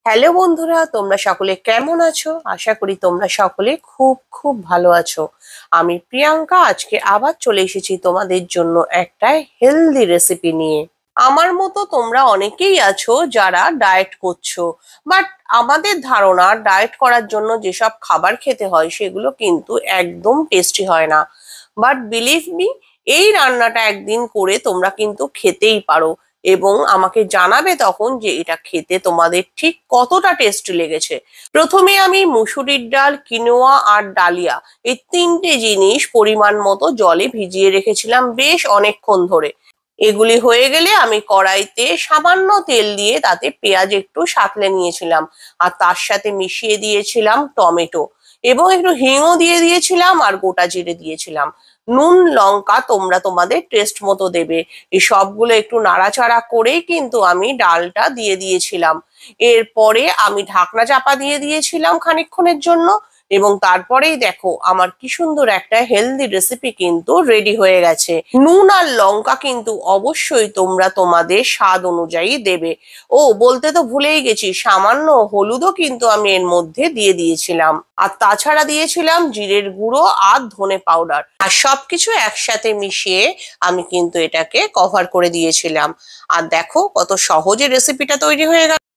Hello বন্ধুরা, তোমরা সকলে কেমন আছো? আশা করি তোমরা সকলে খুব খুব ভালো আছো। আমি প্রিয়াঙ্কা আজকে আবার চলে এসেছি তোমাদের জন্য একটা হেলদি রেসিপি নিয়ে। আমার মতো তোমরা অনেকেই আছো যারা ডায়েট করছো, বাট আমাদের ধারণা ডায়েট করার জন্য যেসব খাবার খেতে হয় সেগুলো কিন্তু একদম টেস্টি হয় না। বাট বিলিভ মি, এই রান্নাটা একদিন করে তোমরা কিন্তু খেতেই পারো এবং আমাকে জানাবে তখন যে এটা খেতে তোমাদের ঠিক কতটা টেস্টি লেগেছে। প্রথমে আমি মুসুরির ডাল, কিনোয়া আর ডালিয়া এই তিনটে জিনিস পরিমাণ মতো জলে ভিজিয়ে রেখেছিলাম বেশ অনেকক্ষণ ধরে। এগুলি হয়ে গেলে আমি কড়াইতে সামান্য তেল দিয়ে তাতে পেঁয়াজ একটু সাঁতলে নিয়েছিলাম, আর তার সাথে মিশিয়ে দিয়েছিলাম টমেটো এবং একটু হিংও দিয়ে দিয়েছিলাম আর গোটা জিরে দিয়েছিলাম। নুন লঙ্কা তোমরা তোমাদের টেস্ট মতো দেবে। এই সবগুলো একটু নাড়াচাড়া করেই কিন্তু আমি ডালটা দিয়ে দিয়েছিলাম। এরপরে আমি ঢাকনা চাপা দিয়ে দিয়েছিলাম খানিকক্ষণের জন্য, এবং তারপরেই দেখো আমার কি সুন্দর একটা হেলদি রেসিপি কিন্তু রেডি হয়ে গেছে। নুন আর লঙ্কা কিন্তু অবশ্যই তোমরা তোমাদের স্বাদ অনুযায়ী দেবে। ও বলতে তো ভুলেই গেছি, সামান্য হলুদও কিন্তু আমি এর মধ্যে দিয়ে দিয়েছিলাম, আর তাছাড়া দিয়েছিলাম জিরের গুঁড়ো আর ধনে পাউডার, আর সবকিছু একসাথে মিশিয়ে আমি কিন্তু এটাকে কভার করে দিয়েছিলাম। আর দেখো কত সহজে রেসিপিটা তৈরি হয়ে গেল।